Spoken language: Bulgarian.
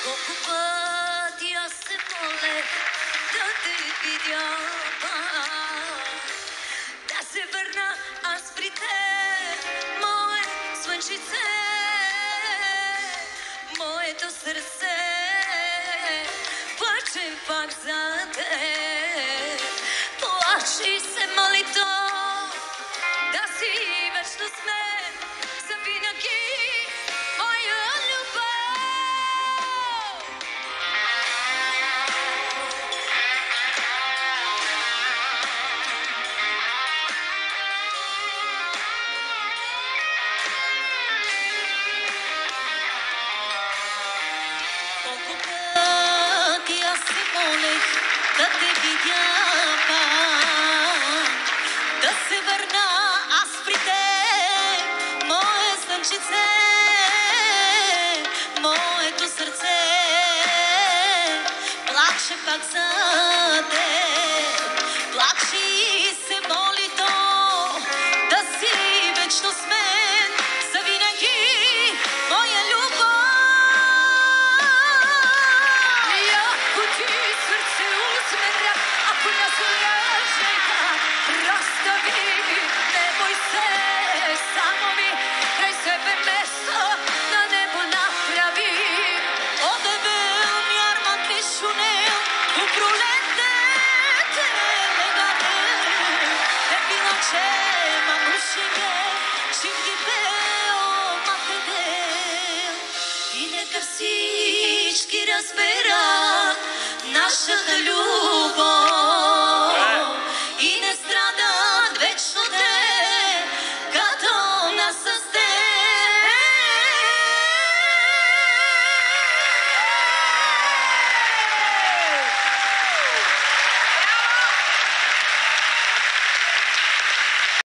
Колко пъти аз се молех да те видя пак, да се върна аз при теб, мое слънчице, моето сърце плаче пак за теб. Плаче и се моли то да си вечно с мен завинаги, моя любов. Колко пъти аз се молех да те видя пак, да се върна аз при теб, мое слънчице, моето сърце плаче пак за теб, плаче и се моли то да си вечно с мен завинаги, моя любов. И ако ти сърце усмиря, ако нас лъжеха, разстави, не бой се, само ми край себе место на небо направи. Одевел мярман пишунел, упролетете легалел, е било, че манушеге, живги бео матедел. И нека всички разберат,